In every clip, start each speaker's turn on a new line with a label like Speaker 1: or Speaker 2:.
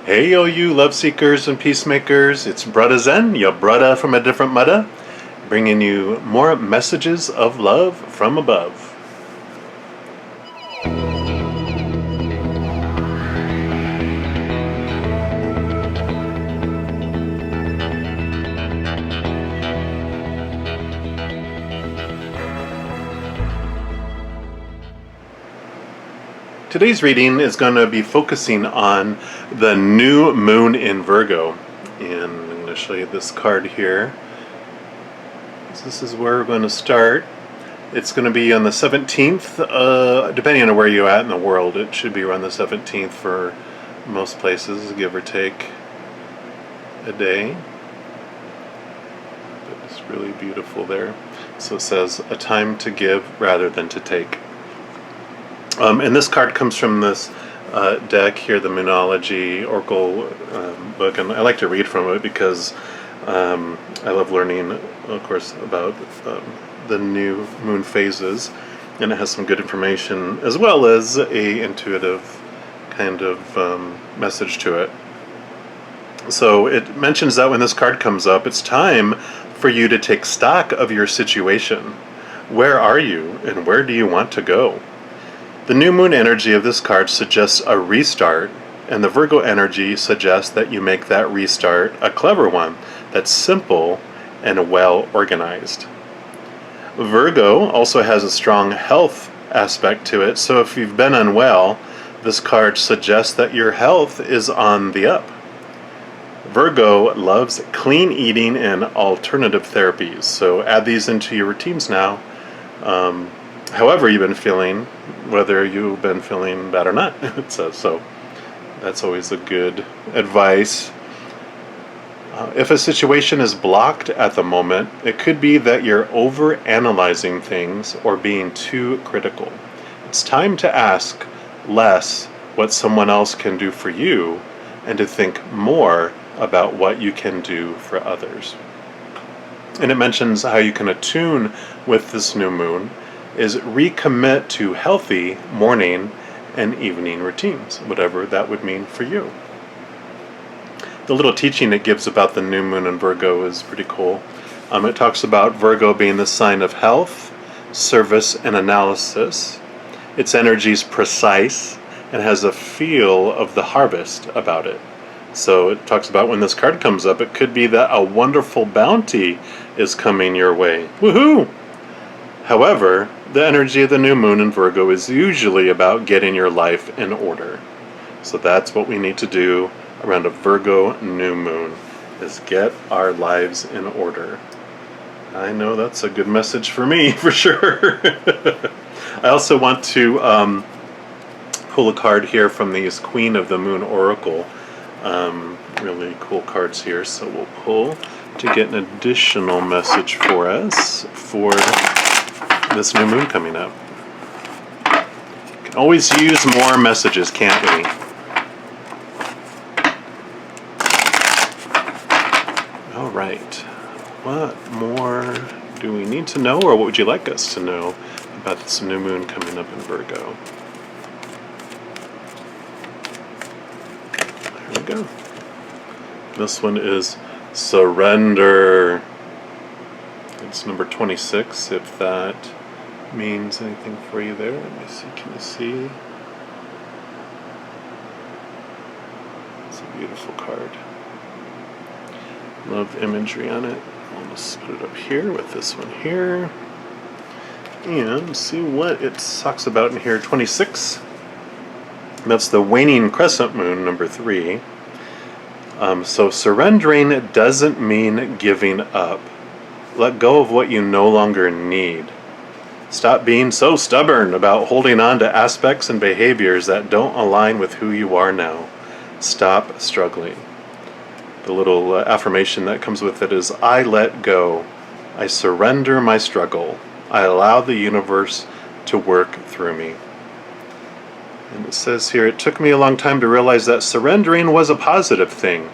Speaker 1: Hey, yo, you love seekers and peacemakers. It's Brudda Zen, your brudda from a different mudda, bringing you more messages of love from above. Today's reading is going to be focusing on the new moon in Virgo. And I'm going to show you this card here. So this is where we're going to start. It's going to be on the 17th, depending on where you're at in the world. It should be around the 17th for most places, give or take a day. But it's really beautiful there. So it says, a time to give rather than to take. And this card comes from this deck here, the Moonology Oracle book, and I like to read from it because I love learning, of course, about the new moon phases, and it has some good information as well as a intuitive kind of message to it. So it mentions that when this card comes up, it's time for you to take stock of your situation. Where are you, and where do you want to go? The new moon energy of this card suggests a restart, and the Virgo energy suggests that you make that restart a clever one that's simple and well organized. Virgo also has a strong health aspect to it, so if you've been unwell, this card suggests that your health is on the up. Virgo loves clean eating and alternative therapies, so add these into your routines now. However you've been feeling, whether you've been feeling bad or not, it says. So that's always a good advice. If a situation is blocked at the moment, it could be that you're over-analyzing things or being too critical. It's time to ask less what someone else can do for you and to think more about what you can do for others. And it mentions how you can attune with this new moon is recommit to healthy morning and evening routines, whatever that would mean for you. The little teaching it gives about the new moon in Virgo is pretty cool. It talks about Virgo being the sign of health, service, and analysis. Its energy is precise and has a feel of the harvest about it. So it talks about when this card comes up, it could be that a wonderful bounty is coming your way. Woohoo! However, the energy of the new moon in Virgo is usually about getting your life in order. So that's what we need to do around a Virgo new moon, is get our lives in order. I know that's a good message for me, for sure. I also want to pull a card here from these Queen of the Moon Oracle. Really cool cards here, so we'll pull to get an additional message for us for this new moon coming up. Can always use more messages, can't we? All right. What more do we need to know, or what would you like us to know about this new moon coming up in Virgo? Here we go. This one is surrender. It's number 26, if that means anything for you there. Let me see, can you see? It's a beautiful card. Love the imagery on it. I'll just put it up here with this one here. And see what it talks about in here. 26. That's the waning crescent moon, number 3. So surrendering doesn't mean giving up. Let go of what you no longer need. Stop being so stubborn about holding on to aspects and behaviors that don't align with who you are now. Stop struggling. The little affirmation that comes with it is, I let go. I surrender my struggle. I allow the universe to work through me. And it says here, it took me a long time to realize that surrendering was a positive thing.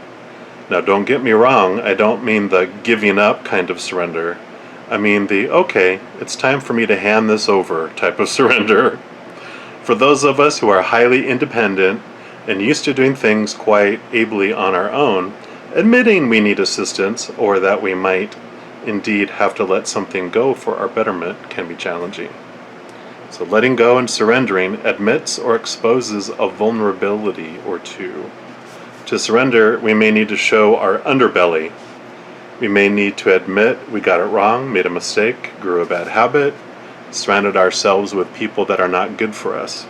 Speaker 1: Now don't get me wrong, I don't mean the giving up kind of surrender. I mean the, okay, it's time for me to hand this over type of surrender. For those of us who are highly independent, and used to doing things quite ably on our own, admitting we need assistance or that we might indeed have to let something go for our betterment can be challenging. So letting go and surrendering admits or exposes a vulnerability or two. To surrender, we may need to show our underbelly. We may need to admit we got it wrong, made a mistake, grew a bad habit, surrounded ourselves with people that are not good for us.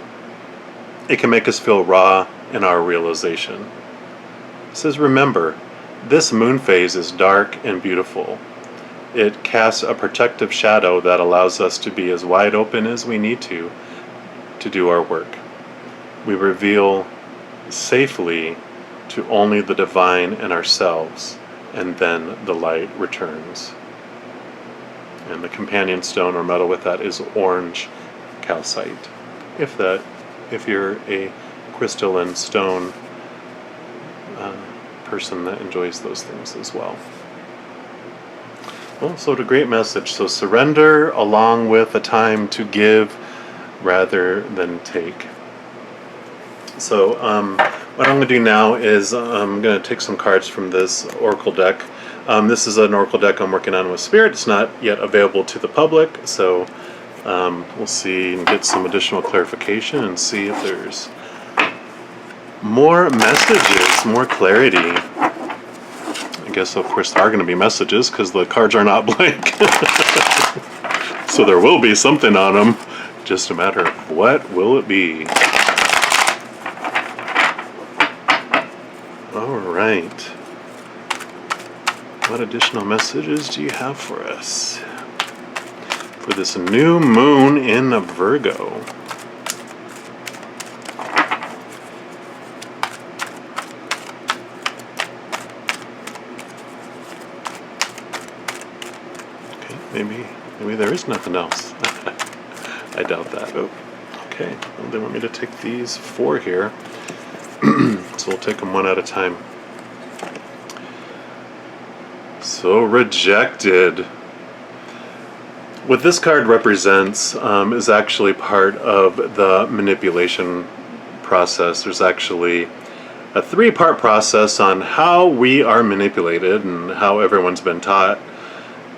Speaker 1: It can make us feel raw in our realization. It says, remember, this moon phase is dark and beautiful. It casts a protective shadow that allows us to be as wide open as we need to do our work. We reveal safely to only the divine in ourselves, and then the light returns. And the companion stone or metal with that is orange calcite. If you're a crystalline stone person that enjoys those things as well. Well, so a great message. So surrender along with a time to give rather than take. So what I'm going to do now is I'm going to take some cards from this oracle deck. This is an oracle deck I'm working on with Spirit. It's not yet available to the public, so we'll see and get some additional clarification and see if there's more messages, more clarity. I guess, of course, there are going to be messages because the cards are not blank. So there will be something on them. Just a matter of what will it be. All right. What additional messages do you have for us for this new moon in Virgo? Maybe there is nothing else. I doubt that. Oh, okay. Well, they want me to take these 4 here. So we'll take them one at a time. So rejected. What this card represents is actually part of the manipulation process. There's actually a 3-part process on how we are manipulated and how everyone's been taught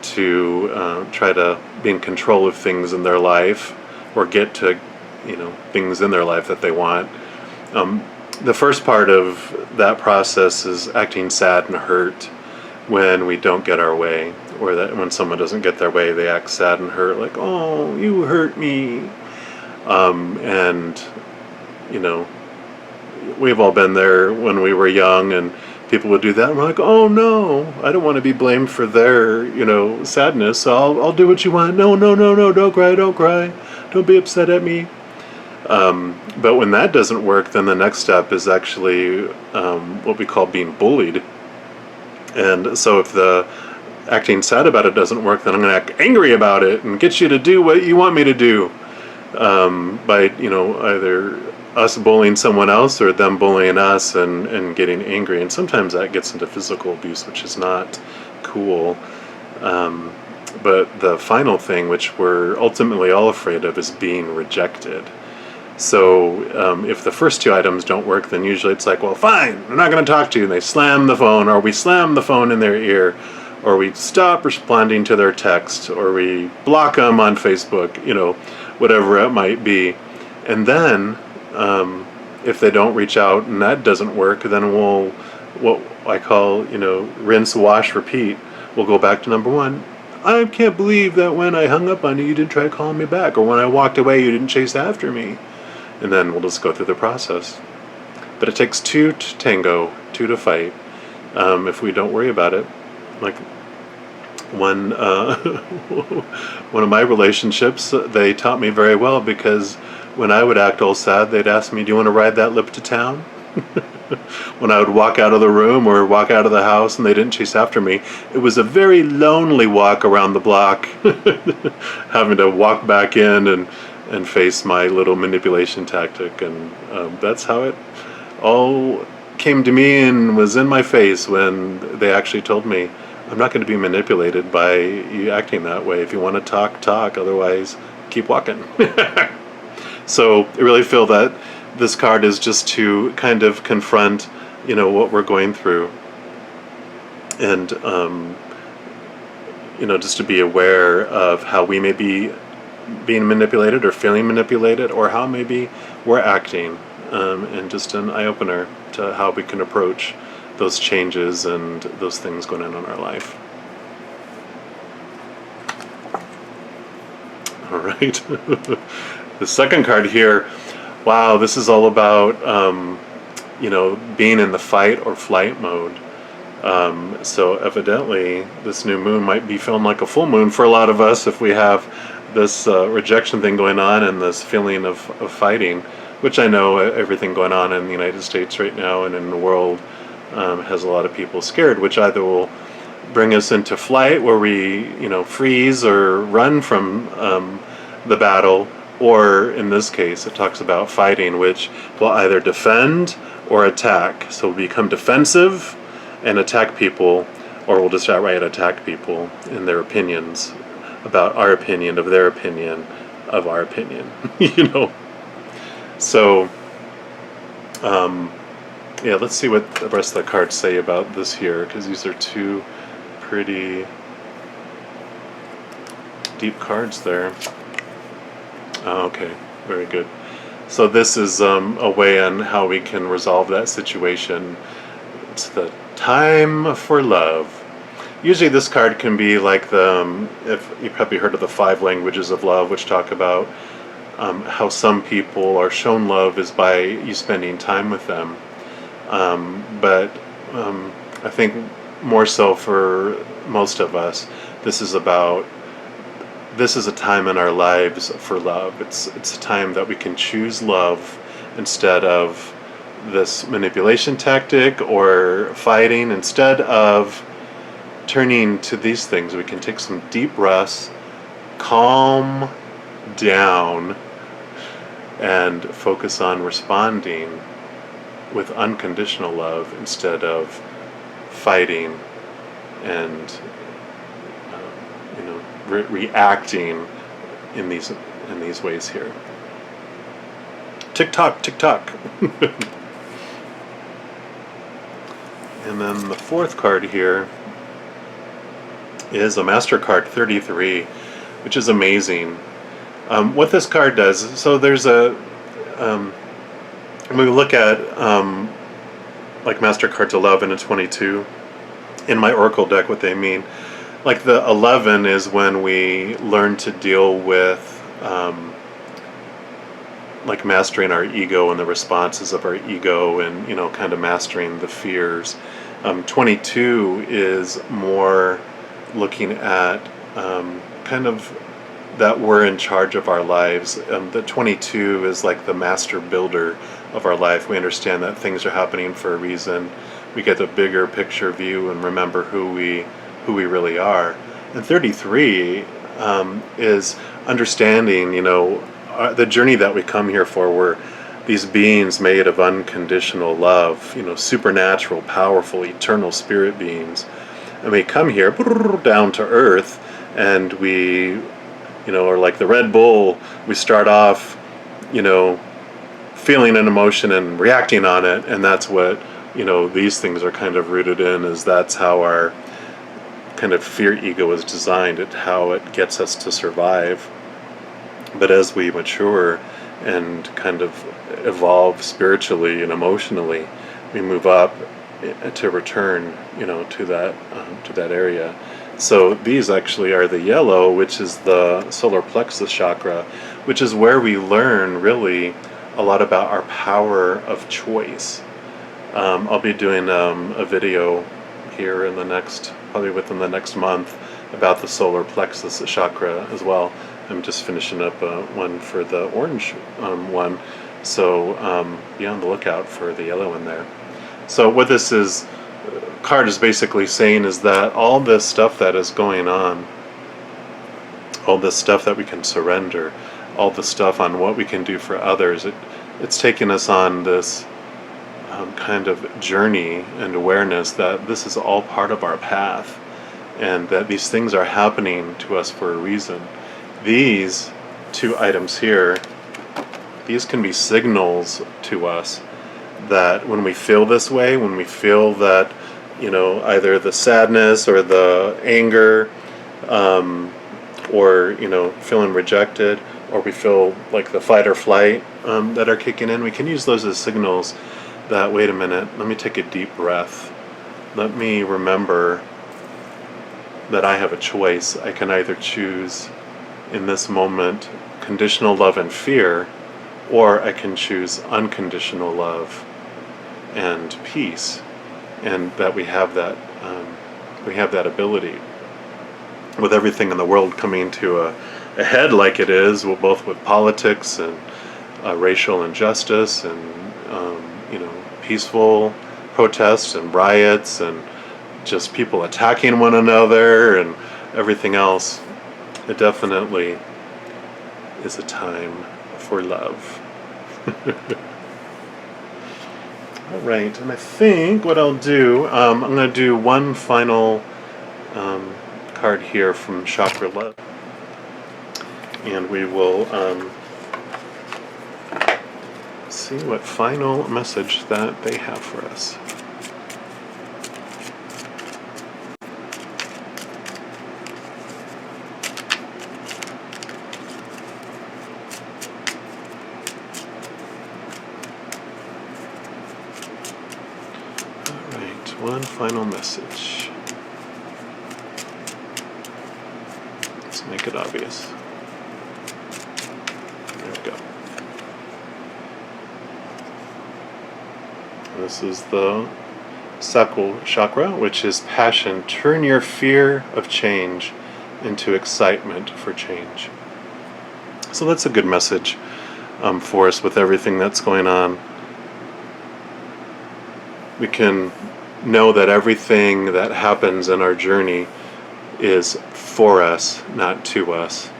Speaker 1: to try to be in control of things in their life or get to, things in their life that they want. The first part of that process is acting sad and hurt when we don't get our way, or that when someone doesn't get their way, they act sad and hurt, like, oh, you hurt me. And, we've all been there when we were young, and people would do that, and we're like, oh no, I don't want to be blamed for their, sadness, so I'll do what you want. No, don't cry, don't be upset at me. But when that doesn't work, then the next step is actually what we call being bullied. And so if the acting sad about it doesn't work, then I'm going to act angry about it and get you to do what you want me to do, by, either us bullying someone else or them bullying us and getting angry. And sometimes that gets into physical abuse, which is not cool. But the final thing, which we're ultimately all afraid of, is being rejected. So if the first 2 items don't work, then usually it's like, well, fine, I'm not going to talk to you. And they slam the phone, or we slam the phone in their ear, or we stop responding to their text, or we block them on Facebook, whatever it might be. And then if they don't reach out and that doesn't work, then we'll, what I call, rinse, wash, repeat. We'll go back to number 1. I can't believe that when I hung up on you, you didn't try calling me back, or when I walked away, you didn't chase after me. And then we'll just go through the process. But it takes 2 to tango, 2 to fight, if we don't worry about it. Like one of my relationships, they taught me very well, because when I would act all sad, they'd ask me, do you want to ride that lip to town? When I would walk out of the room or walk out of the house and they didn't chase after me, it was a very lonely walk around the block, having to walk back in and face my little manipulation tactic. And that's how it all came to me and was in my face when they actually told me, I'm not going to be manipulated by you acting that way. If you want to talk, otherwise keep walking. So I really feel that this card is just to kind of confront, what we're going through, and just to be aware of how we may be being manipulated or feeling manipulated, or how maybe we're acting, and just an eye-opener to how we can approach those changes and those things going on in our life. All right. The second card here, wow, this is all about being in the fight or flight mode. So evidently this new moon might be feeling like a full moon for a lot of us if we have this rejection thing going on and this feeling of fighting, which I know everything going on in the United States right now and in the world has a lot of people scared, which either will bring us into flight where we freeze or run from the battle, or in this case it talks about fighting, which will either defend or attack. So we'll become defensive and attack people, or we'll just outright attack people in their opinions about our opinion of their opinion of our opinion. So let's see what the rest of the cards say about this here, because these are two pretty deep cards there. Okay, very good. So this is a way on how we can resolve that situation. It's the time for love. Usually this card can be like if you've probably heard of the 5 languages of love, which talk about how some people are shown love is by you spending time with them. But I think more so for most of us, this is a time in our lives for love. It's a time that we can choose love instead of this manipulation tactic or fighting. Instead of turning to these things, we can take some deep breaths, calm down, and focus on responding with unconditional love instead of fighting and reacting in these ways here. Tick tock, tick tock. And then the fourth card here is a Master card 33, which is amazing. What this card does, so there's when we look at like Master cards 11 and 22 in my Oracle deck, what they mean. Like the 11 is when we learn to deal with like mastering our ego and the responses of our ego, and kind of mastering the fears. 22 is more looking at kind of that we're in charge of our lives. The 22 is like the master builder of our life. We understand that things are happening for a reason. We get a bigger picture view and remember who we really are. And 33 is understanding, the journey that we come here for. We're these beings made of unconditional love, supernatural, powerful, eternal spirit beings. And we come here down to earth, and we, are like the Red Bull. We start off, feeling an emotion and reacting on it, and that's what, these things are kind of rooted in, is that's how our kind of fear ego is designed, how it gets us to survive. But as we mature and kind of evolve spiritually and emotionally, we move up to return, to that area. So these actually are the yellow, which is the solar plexus chakra, which is where we learn really a lot about our power of choice. I'll be doing a video here probably within the next month, about the solar plexus chakra as well. I'm just finishing up one for the orange one, so be on the lookout for the yellow in there. So what this card is basically saying is that all this stuff that is going on, all this stuff that we can surrender, all the stuff on what we can do for others, it's taking us on this kind of journey and awareness that this is all part of our path, and that these things are happening to us for a reason. These two items here these can be signals to us that when we feel this way, when we feel that, either the sadness or the anger, or, feeling rejected, or we feel like the fight or flight that are kicking in, we can use those as signals that, wait a minute, let me take a deep breath. Let me remember that I have a choice. I can either choose in this moment conditional love and fear, or I can choose unconditional love and peace, and that we have that ability. With everything in the world coming to a head like it is, both with politics and racial injustice and peaceful protests and riots and just people attacking one another and everything else, it definitely is a time for love. All right, and I think what I'll do, I'm going to do one final card here from Chakra Love, and we will see what final message that they have for us. All right, one final message. Let's make it obvious. There we go. This is the Sacral Chakra, which is passion. Turn your fear of change into excitement for change. So that's a good message for us with everything that's going on. We can know that everything that happens in our journey is for us, not to us.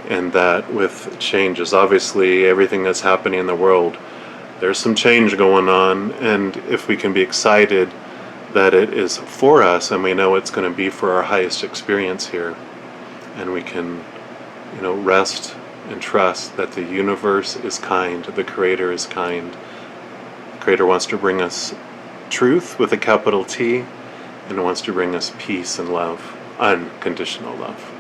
Speaker 1: And that with changes, obviously everything that's happening in the world, there's some change going on, and if we can be excited that it is for us and we know it's going to be for our highest experience here, and we can rest and trust that the universe is kind, the Creator is kind. The Creator wants to bring us truth with a capital T, and wants to bring us peace and love, unconditional love.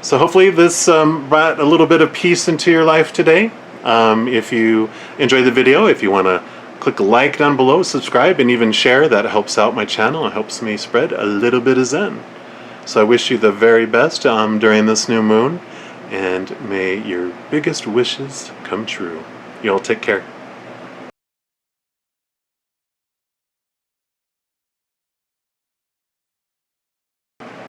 Speaker 1: So hopefully this brought a little bit of peace into your life today. If you enjoyed the video, if you want to click like down below, subscribe, and even share, that helps out my channel. It helps me spread a little bit of Zen. So I wish you the very best during this new moon, and may your biggest wishes come true. You all take care.